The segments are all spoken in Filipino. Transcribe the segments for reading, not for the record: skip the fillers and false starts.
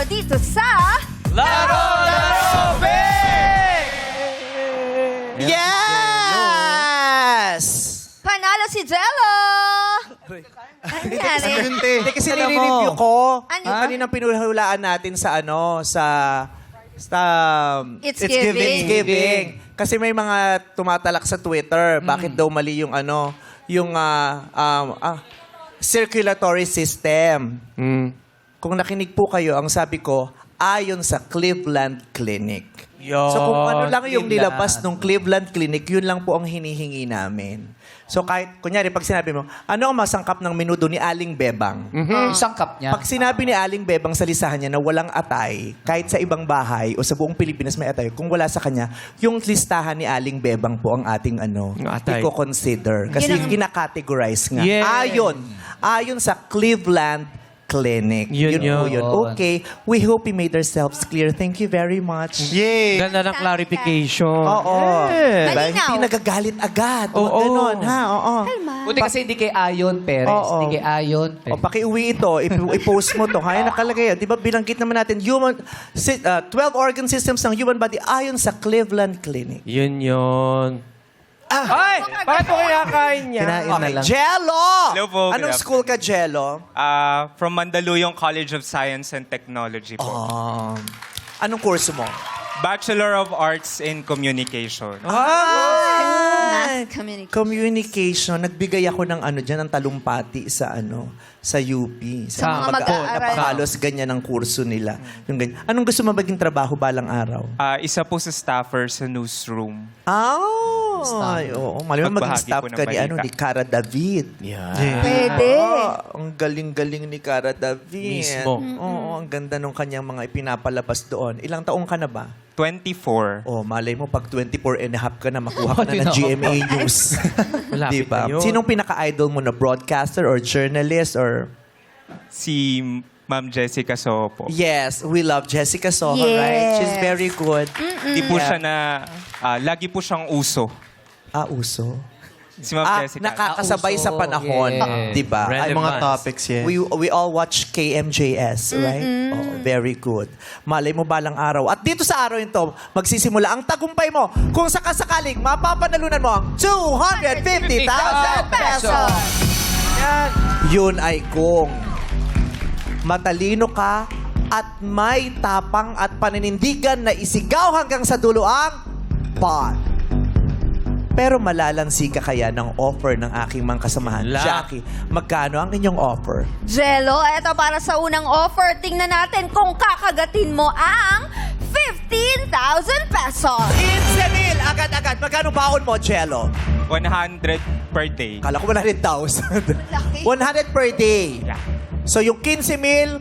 dito sa... Laro! Laro! Big! Yes! Panalo si Jello! Ano nangyari? Hindi kasi nire-review ko. Ano? Kaninang pinuhulaan natin sa It's Giving. Giving. Kasi may mga tumatalak sa Twitter. Bakit daw mali yung circulatory system. Kung nakinig po kayo, ang sabi ko, ayon sa Cleveland Clinic. So kung ano lang yung nilabas ng Cleveland Clinic, yun lang po ang hinihingi namin. So kahit, kunyari, pag sinabi mo, ano ang masangkap ng menudo ni Aling Bebang? Isang cup niya. Pag sinabi ni Aling Bebang sa listahan niya na walang atay, kahit sa ibang bahay o sa buong Pilipinas may atay, kung wala sa kanya, yung listahan ni Aling Bebang po ang ating atay. i-consider. Kasi kina-categorize nga. Yes. Ayon sa Cleveland Clinic. Yun po yun. yun. Okay. We hope we made ourselves clear. Thank you very much. Yay! Ganda ng clarification. Oo. Yes. Diba? Malinaw. Hindi nagagalit agad. Oo. Ganon, ha? Oo. Buti kasi hindi kay Ayon Perez. Oo. Hindi kay Ayon O, Perez. pakiuwi ito. I-post mo to. Kaya nakalagay. Di ba binanggit naman natin 12 organ systems ng human body ayon sa Cleveland Clinic. Yun yun. Ay! Bakit po kinakain niya? Kinain na lang. Jello! Hello po, Anong good school ka, Jello? From Mandaluyong College of Science and Technology po. Anong kurso mo? Bachelor of Arts in Communication. Mass communication. Communication. Nagbigay ako ng dyan, ng talumpati sa UP. Sa mga mag-aaral. Napakalos ganyan ang kurso nila. Yung ganyan. Anong gusto mo maging trabaho balang araw? Isa po sa staffer sa newsroom. Ay, oo. Malamang maging Magbahagi staff po ng ka ni, balita. ni Cara David. Pwede. Ang galing-galing ni Cara David. Mismo. Oo, ang ganda nung kanyang mga ipinapalabas doon. Ilang taong ka na ba? 24. Oh, malay mo, pag 24 and a half ka na, makuha ka Pati na ng na ako. GMA News. Malapit Diba? na yun. Sinong pinaka-idol mo na broadcaster or journalist or... Si Ma'am Jessica Sopo. Yes, we love Jessica Soho, Yes. right? She's very good. Di po siya lagi po siyang uso. Uso. Si Ma'am Jessica. Nakakasabay Uso, sa panahon. yeah. Diba? Ay, Relevant. mga topics, yes. We all watch KMJS, right? Oh, very good. Malay mo balang araw. At dito sa araw ito, magsisimula ang tagumpay mo kung sakasakaling mapapanalunan mo ang 250,000 pesos. Yan. Yun ay kung matalino ka at may tapang at paninindigan na isigaw hanggang sa dulo ang pot. Pero malalansi ka kaya ng offer ng aking mga kasamahan. La. Jackie, magkano ang inyong offer? Jello, eto para sa unang offer. Tingnan natin kung kakagatin mo ang 15,000 pesos. 15,000! Agad-agad. Magkano baon mo, Jello? 100 per day. Kala ko 100,000. Laki. 100 per day. Yeah. So yung 15,000,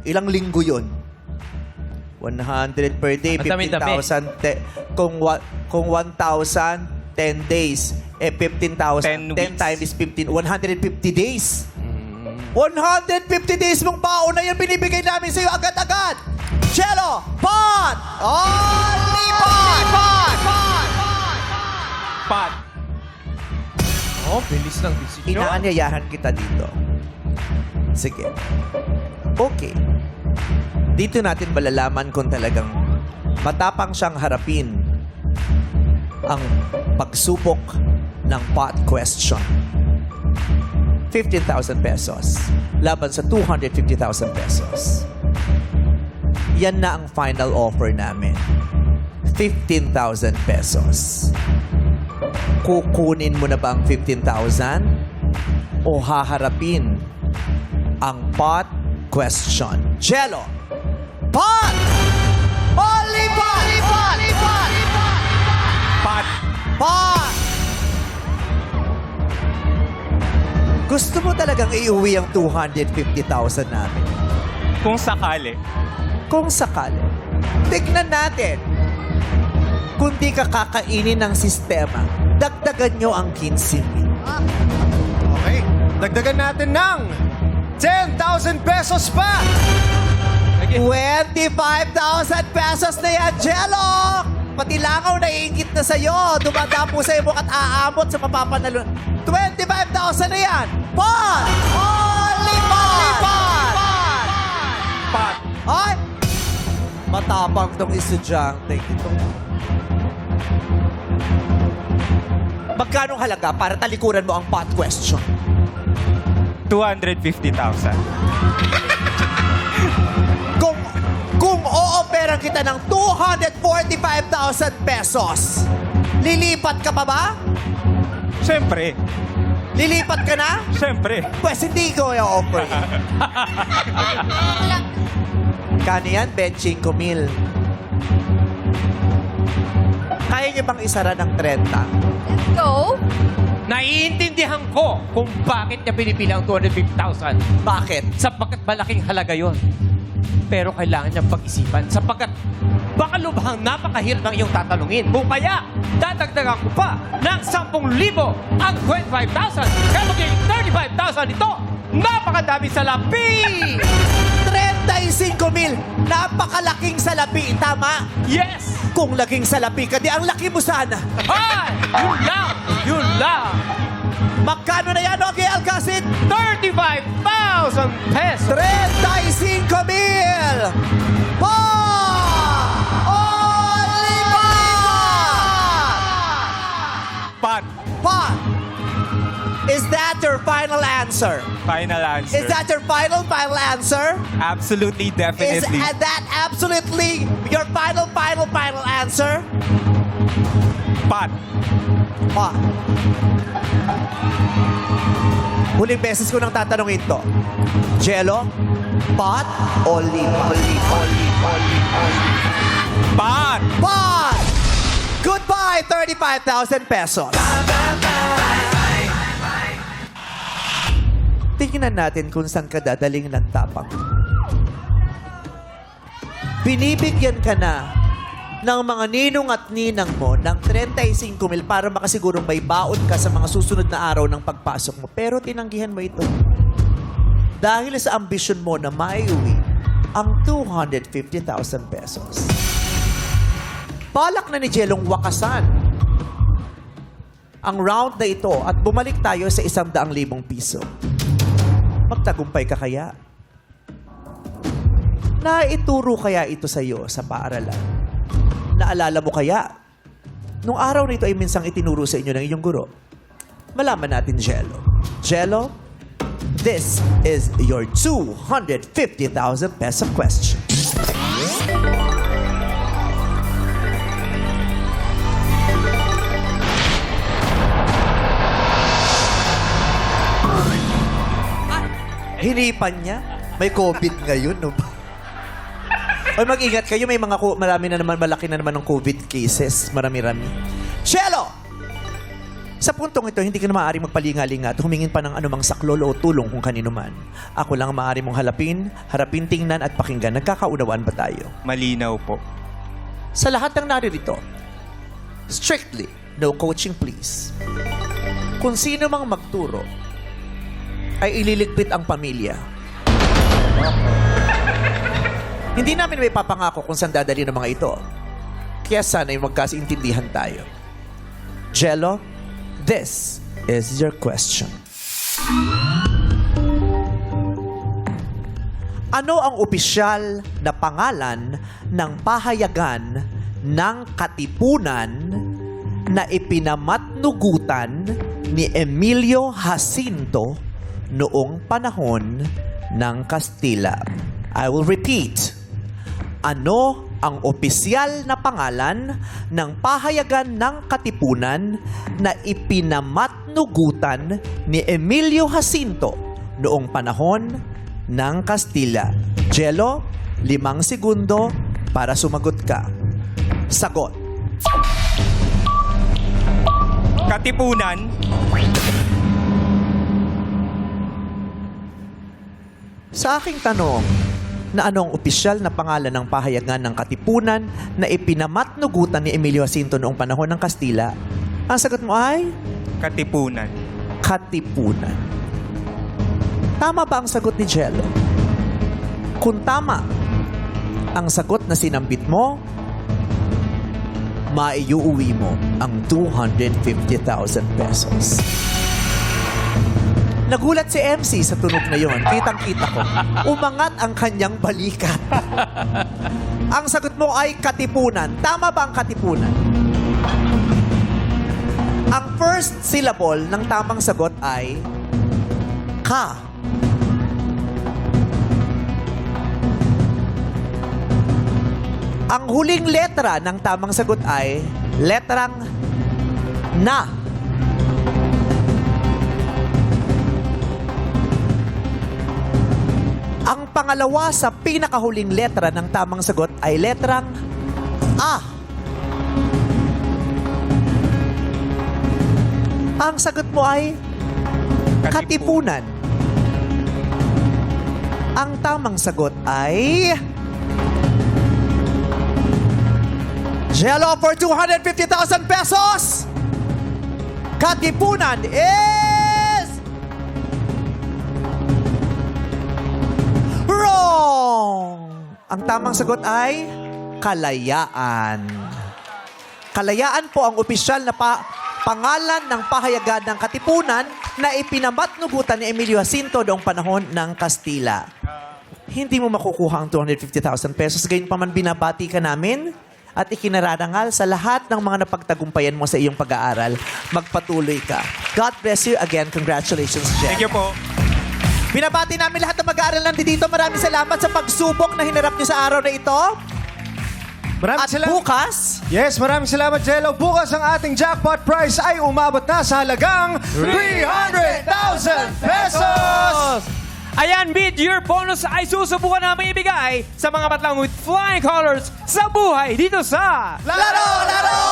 ilang linggo yun? 100 per day, Ang dami-dami. 15,000. Kung 1,000, 10 days. 15,000. 10 10 weeks. times 15. 150 days. 150 days mong baon na yan binibigay namin sa'yo agad-agad. Jello, pot! Only pot! Pot. Oh, bilis ng decision. Inaanyayahan kita dito. Sige. Okay. Dito natin malalaman kung talagang matapang siyang harapin ang pagsupok ng pot question. 15,000 pesos laban sa 250,000 pesos. Yan na ang final offer namin. 15,000 pesos. Kukunin mo na ba ang 15,000 o haharapin ang pot question? Jello, pot! Only pot! Pot. Pot! Gusto mo talagang iuwi ang 250,000 namin? Kung sakali. Kung sakali. Tignan natin. Kung di ka kakainin ng sistema, dagdagan nyo ang 15,000. Okay. Dagdagan natin ng 10,000 pesos pa! 25,000 pesos na yan, Jello! Pati langaw naiingit na sa'yo. Dumadapo sa'yo at aamot sa mapapanalo. 25,000 na yan! Pot! Only pot! Pot. Ay! Matapang tong estudyante. Ito. Magkano halaga para talikuran mo ang pot question? 250,000. Kung ooperan kita ng 245,000 pesos, lilipat ka pa ba? Siyempre. Lilipat ka na? Siyempre. Pues hindi ko i-offer. Kano yan? 25,000. Kaya niyo bang isara ng 30? Let's go. Naiintindihan ko kung bakit niya pinipili ang 250,000. Bakit? Sapagkat malaking halaga yon. Pero kailangan niyang pag-isipan sapagkat baka lubhang napakahirap ng iyong tatanungin. Kung kaya, dadagdagan ko pa ng 10,000 ang 25,000. Kaya magiging 35,000 ito. Napakadami salapi! 35,000! Napakalaking salapi, tama? Yes! Kung laging salapi ka, di ang laki mo sana. Ay! Yun lang! Yun lang! Magkano na yan, okay, Alcacid? 35,000 pesos! 35,000! Pa! Only Pat. pa! Is that your final answer? Final answer. Is that your final answer? Absolutely, Is definitely. that absolutely your final answer? Pat. Pa. Huling beses ko nang tatanungin to. Jello, pot, only. Pat. Pot! Goodbye, 35,000 pesos. Tingnan natin kung saan ka dadaling ng tapang. Binibigyan ka na ng mga ninong at ninang mo ng 35,000 para makasigurong may baon ka sa mga susunod na araw ng pagpasok mo. Pero tinanggihan mo ito. Dahil sa ambisyon mo na maiuwi ang 250,000 pesos. Balak na ni Jellong wakasan ang round na ito at bumalik tayo sa 100,000 piso. Magtagumpay ka kaya? Naituro kaya ito sa iyo sa paaralan? Naalala mo kaya? Nung araw na ito ay minsang itinuro sa inyo ng iyong guro. Malaman natin, Jello. Jello, this is your 250,000 peso question. Hinipan niya. May COVID ngayon, no? Oy, mag-ingat kayo. May mga marami na naman, malaki na naman ng COVID cases. Marami-rami. Jello! Sa puntong ito, hindi ka na maaaring magpalinga-linga at humingin pa ng anumang saklolo o tulong kung kanino man. Ako lang ang maaari mong harapin, tingnan at pakinggan. Nagkakaunawaan ba tayo? Malinaw po. Sa lahat ng naririto, strictly, no coaching please. Kung sino mang magturo, ay ililigpit ang pamilya. Hindi namin may papangako kung saan dadali ng mga ito. Kaya sana ay magkasintindihan tayo. Jello, this is your question. Ano ang opisyal na pangalan ng pahayagan ng katipunan na ipinamatnugutan ni Emilio Jacinto noong panahon ng Kastila? I will repeat. Ano ang opisyal na pangalan ng pahayagan ng katipunan na ipinamatnugutan ni Emilio Jacinto noong panahon ng Kastila? Jello, 5 segundo para sumagot ka. Sagot. Katipunan. Sa aking tanong, na anong opisyal na pangalan ng pahayagan ng katipunan na ipinamatnugutan ni Emilio Jacinto noong panahon ng Kastila, ang sagot mo ay Katipunan. katipunan. Tama ba ang sagot ni Jello? Kung tama ang sagot na sinambit mo, maiuwi mo ang 250,000 pesos. Nagulat si MC sa tunog na yon. Kitang-kita ko. Umangat ang kanyang balikat. Ang sagot mo ay katipunan. Tama ba ang katipunan? Ang first syllable ng tamang sagot ay ka. Ang huling letra ng tamang sagot ay letrang na. Ang pangalawa sa pinakahuling letra ng tamang sagot ay letrang A. Ang sagot mo ay katipunan. Ang tamang sagot ay Jello for 250,000 pesos. Katipunan is wrong. Ang tamang sagot ay kalayaan. Kalayaan po ang opisyal na pangalan ng pahayagan ng Katipunan na ipinamatnugutan ni Emilio Jacinto noong panahon ng Kastila. Hindi mo makukuha ang 250,000 pesos. Gayon pa man binabati ka namin at ikinararangal sa lahat ng mga napagtagumpayan mo sa iyong pag-aaral. Magpatuloy ka. God bless you again. Congratulations, Jen. Thank you po. Binabati namin lahat ng mag-aaral nandito. Maraming salamat sa pagsubok na hinarap niyo sa araw na ito. Maraming At salamat. bukas, Yes, maraming salamat, Jello. Bukas ang ating jackpot prize ay umabot na sa halagang 300,000 pesos! Ayan, mid-year bonus ay susubukan namin ibigay sa mga batlang with flying colors sa buhay dito sa laro!